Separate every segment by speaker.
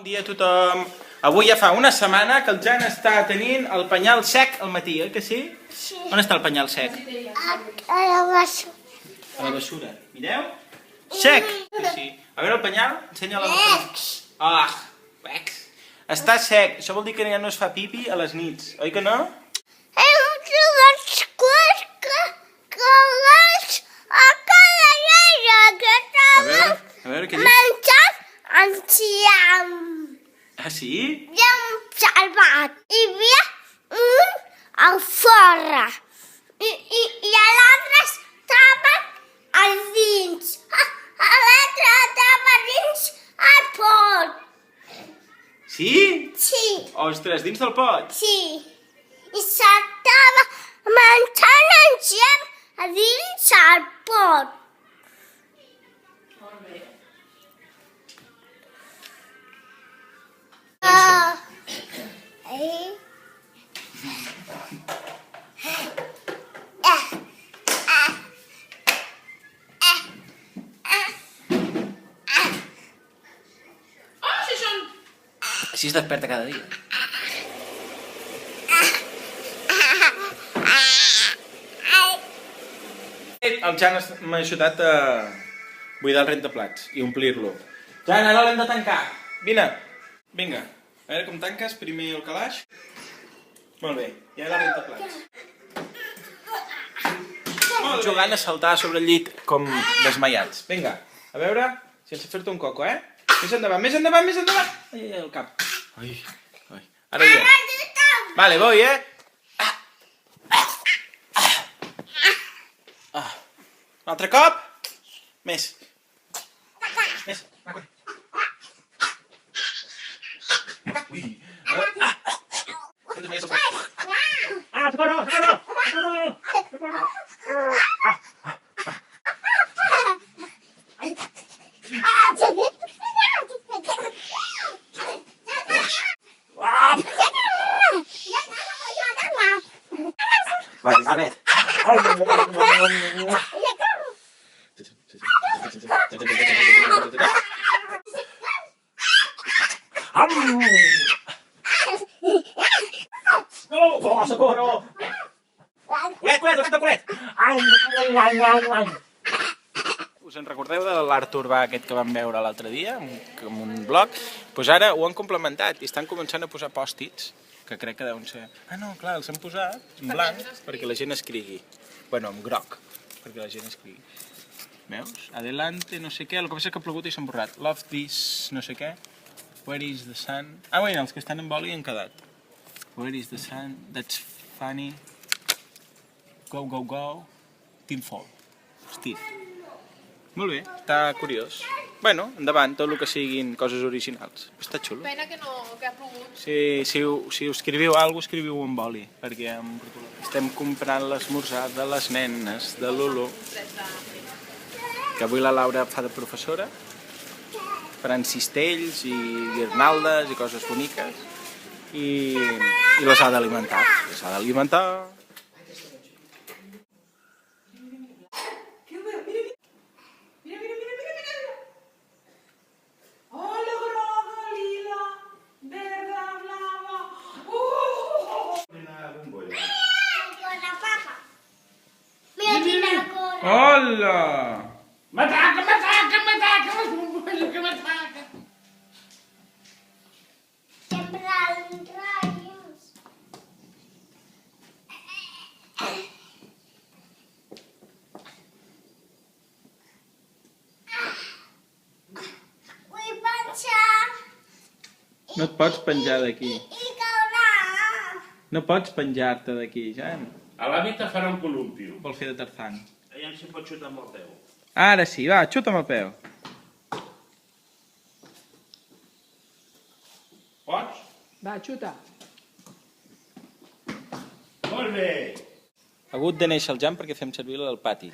Speaker 1: Bon dia a tothom. Avui ja fa una setmana que el Jan està tenint el penyal sec al matí, oi que sí?
Speaker 2: Sí.
Speaker 1: On està el penyal sec?
Speaker 2: A la baixa.
Speaker 1: A la bessura. Mireu? Sec! Sí. A veure el penyal, ensenya la boca. Ah, ex. Està sec, això vol dir que ja no es fa pipi a les nits, oi que no?
Speaker 2: Hem trobat coses que les a cada llera que
Speaker 1: A veure què diu.
Speaker 2: menjat enciam.
Speaker 1: Ah, sí?
Speaker 2: I hem salvat. Hi havia un al forra. I l'altre estava a dins. L'altre estava dins al pot.
Speaker 1: Sí?
Speaker 2: Sí.
Speaker 1: Ostres, dins del pot.
Speaker 2: Sí, i s'estava menjant enciem a dins el pot.
Speaker 3: Molt bé. Oh, si són...
Speaker 1: Així es desperta cada dia. El Jan m'ha ajudat a buidar el rentaplats i omplir-lo. Jan, ara l'hem de tancar. Vine. Vinga. A veure com tanques primer el calaix. Molt bé. I ara el rentaplats. Jugant a saltar sobre el llit com desmaiats. Vinga. A veure, sense fer-te un coco, eh? Més endavant, més endavant, més endavant. Ai, ai, el cap. Ai, ai. Ara ja. Vale, voy, eh? Un altre cop. Més. Més. Ui. Vale, a ver. No, socorro! Culet! Us en recordeu de l'art urbà aquest que vam veure l'altre dia, amb un blog? Doncs ara ho han complementat i estan començant a posar pòstits, que crec que deuen ser... Ah, no, clar, els han posat en blanc perquè la gent escrigui. Bueno, en groc, perquè la gent escrigui. Veus? Adelante, no sé què, el que passa és que ha plogut i s'han borrat. Love this, no sé què. Where is the sun? Ah, bueno, els que estan en boli han quedat. Where is the sun? That's funny. Go, go, go. Teamfall. Hosti. Molt bé, està curiós. Bueno, endavant, tot el que siguin coses originals. Està xulo.
Speaker 3: Pena que no, que ha plogut.
Speaker 1: Si us escriviu alguna cosa, escriviu en boli, perquè estem comprant l'esmorzar de les nenes de Lulu, que avui la Laura fa de professora, faran cistells i guirnaldes i coses boniques, i les ha d'alimentar. Les ha d'alimentar. Hola!
Speaker 3: M'ataca! Les bombolles que m'ataca!
Speaker 2: Vull penjar
Speaker 1: No et pots penjar d'aquí.
Speaker 2: i caurà.
Speaker 1: No pots penjar-te d'aquí, Jan.
Speaker 4: A l'avi te farà un columpio.
Speaker 1: Vol fer de Tarzan.
Speaker 4: Aviam si pot xutar amb el peu.
Speaker 1: Ara sí, va, xuta amb el peu.
Speaker 4: Pots?
Speaker 3: Va, xuta.
Speaker 4: Molt bé.
Speaker 1: Ha hagut de néixer el Jan perquè fem servir el pati.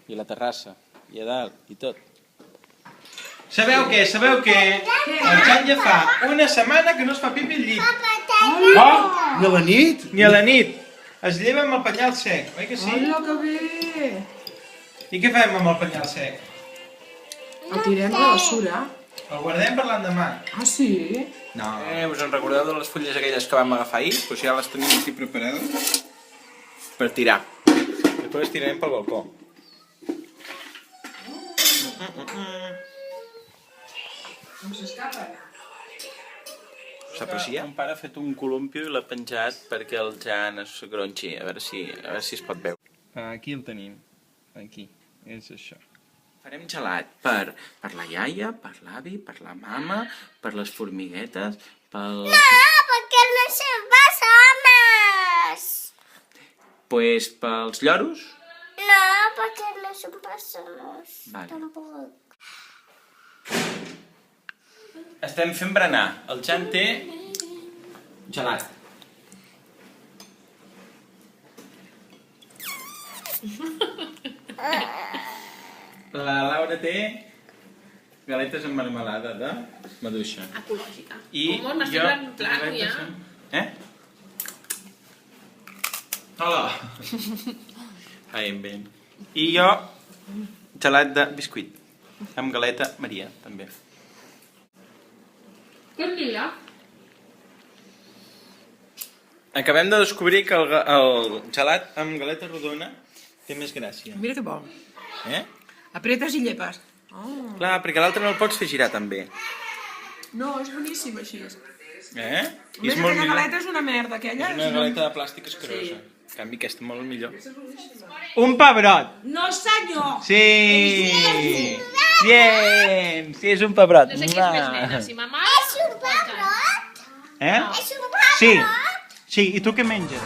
Speaker 1: I la terrassa. I a dalt, i tot. Sabeu què? El Jan ja fa una setmana que no es fa pipi al llit.
Speaker 4: Oh, i a la nit?
Speaker 1: Ni a la nit. Es lleva amb el penyal sec, oi que sí?
Speaker 3: Hola, que bé!
Speaker 1: I què fem amb el penyal sec?
Speaker 3: El tirem a la bessura.
Speaker 1: El guardem per l'endemà.
Speaker 3: Ah, sí?
Speaker 1: No. Us en recordeu de les fulles aquelles que vam agafar ahir? Doncs ja les tenim aquí preparades per tirar. Després les tirarem pel balcó.
Speaker 3: No s'escapa.
Speaker 1: S'aprecia? Un pare ha fet un columpio i l'ha penjat perquè el Jan es gronxi. A veure si es pot veure. Aquí el tenim. Aquí. És això. Farem gelat per la iaia, per l'avi, per la mama, per les formiguetes, pel...
Speaker 2: No, perquè no són pas homes.
Speaker 1: Pues pels lloros.
Speaker 2: No, perquè no són persones.
Speaker 1: Vale.
Speaker 2: Tampoc.
Speaker 1: Estem fent berenar. El Jan té gelat. La Laura té galetes amb marmelada de maduixa.
Speaker 3: Ecològica.
Speaker 1: I
Speaker 3: Home, m'estic
Speaker 1: jo...
Speaker 3: en plano, ja.
Speaker 1: Hola! Ai, ben. I jo, gelat de biscuit. Amb galeta Maria, també.
Speaker 3: Què en diria?
Speaker 1: Acabem de descobrir que el gelat amb galeta rodona té més gràcia.
Speaker 3: Mira que bo. Apretes i llepes. Oh.
Speaker 1: Clar, perquè l'altre no el pots fer girar també.
Speaker 3: No, és boníssim així.
Speaker 1: I
Speaker 3: És
Speaker 1: és molt
Speaker 3: aquella
Speaker 1: millor.
Speaker 3: galeta és una merda, aquella.
Speaker 1: És una galeta de plàstic escarosa. En canvi, aquesta és molt millor. Un pebrot!
Speaker 3: No, senyor!
Speaker 1: Sí! Bien! Sí, és un pebrot.
Speaker 3: No sé qui és més nena, si ma mare...
Speaker 2: És un pebrot? És un pebrot?
Speaker 1: Sí. Sí, i tu què menges?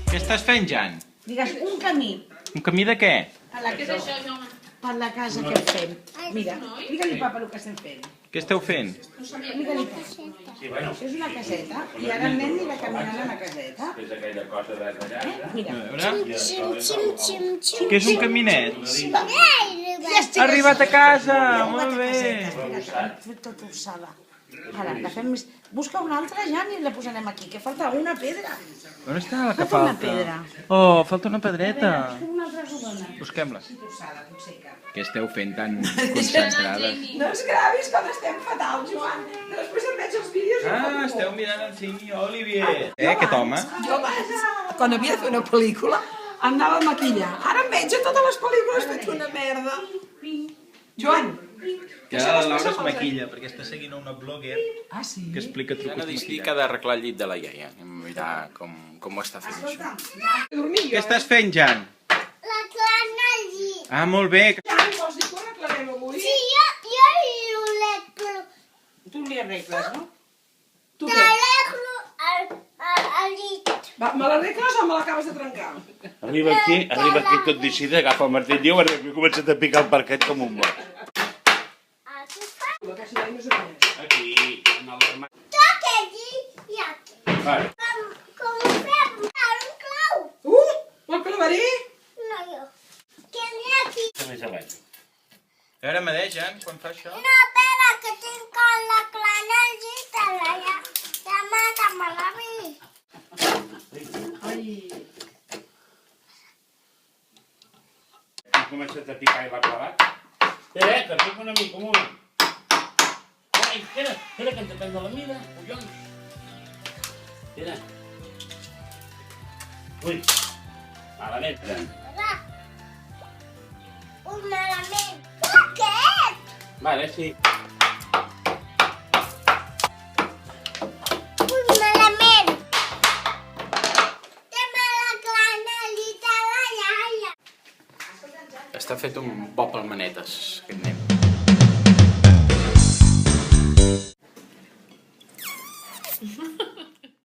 Speaker 1: Què estàs fent, Jan?
Speaker 5: Digues, un camí
Speaker 1: Un camí de què?
Speaker 5: a la,
Speaker 3: Què és això, Jaume?
Speaker 5: per la casa que fem. Mira, digue-li, papa, el que estem fent.
Speaker 1: Què esteu fent?
Speaker 5: Digue-li, això és una caseta, i ara el nen anirà caminant a la caseta.
Speaker 4: És aquella cosa de tallar.
Speaker 5: Mira,
Speaker 2: Xim, xim, xim, xim.
Speaker 1: Què és un caminet?
Speaker 2: Ja
Speaker 5: estic
Speaker 1: Ha arribat a casa! Molt bé!
Speaker 5: Mira, fet tot usada. Ara, agafem més... Busca una altra, Jan, i la posarem aquí, que falta una pedra.
Speaker 1: On està la que
Speaker 5: Falta una
Speaker 1: falta?
Speaker 5: pedra.
Speaker 1: Oh, falta una pedreta.
Speaker 5: Busca una altra rodona.
Speaker 1: Busquem-la.
Speaker 5: Usada, potser que...
Speaker 1: Què esteu fent tan concentrades?
Speaker 5: No ens gravis quan estem fatal, Joan. Després em veig els vídeos i
Speaker 1: Ah, esteu mirant el Simi Olivier. Aquest home?
Speaker 5: Jo abans, quan havia de fer una pel·lícula, anava a maquillar. Ara em veig a totes les pel·lícules fet una merda. Joan.
Speaker 1: Que ara la Laura es maquilla, perquè està seguint una blogger
Speaker 5: Ah, sí?
Speaker 1: que explica trucos de maquillatge. Que ha d'arreglar el llit de la iaia. Anem a mirar com ho està fent això. Què estàs fent, Jan?
Speaker 2: La clana al llit.
Speaker 1: Ah, molt bé.
Speaker 5: Jan, vols dir que ho arreglarem avui?
Speaker 2: Sí, jo l'arreglo.
Speaker 5: Tu li arregles, no? Tu què?
Speaker 2: L'arreglo al llit.
Speaker 5: Va, me l'arregles o me l'acabes de trencar?
Speaker 4: Arriba aquí tot decidit, agafa el martell, diu, i comença a picar el parquet com un mort.
Speaker 5: La caixa d'aigua no sé què és.
Speaker 4: Aquí, en l'armari.
Speaker 2: Toca aquí i aquí.
Speaker 4: Vale.
Speaker 2: Com ho fem? Un clau.
Speaker 5: Vol que la veré?
Speaker 2: No, jo. Que n'hi ha aquí.
Speaker 4: Més avall.
Speaker 1: A veure, Madeix, Jan, quan fa això?
Speaker 2: No, espera, que tinc con la clana al llit. Ja me la vi.
Speaker 4: Has començat a picar i l'ha clavat? Espera, que tinc una mica amunt. Ai, espera, que ens depèn de la mida, collons. Espera. Ui, malament.
Speaker 2: Va. Un malament. Aquest.
Speaker 4: Vale, sí.
Speaker 2: Un malament. Tema la clana al llit a la iaia.
Speaker 1: Està fet un bo pel manetes, aquest nen.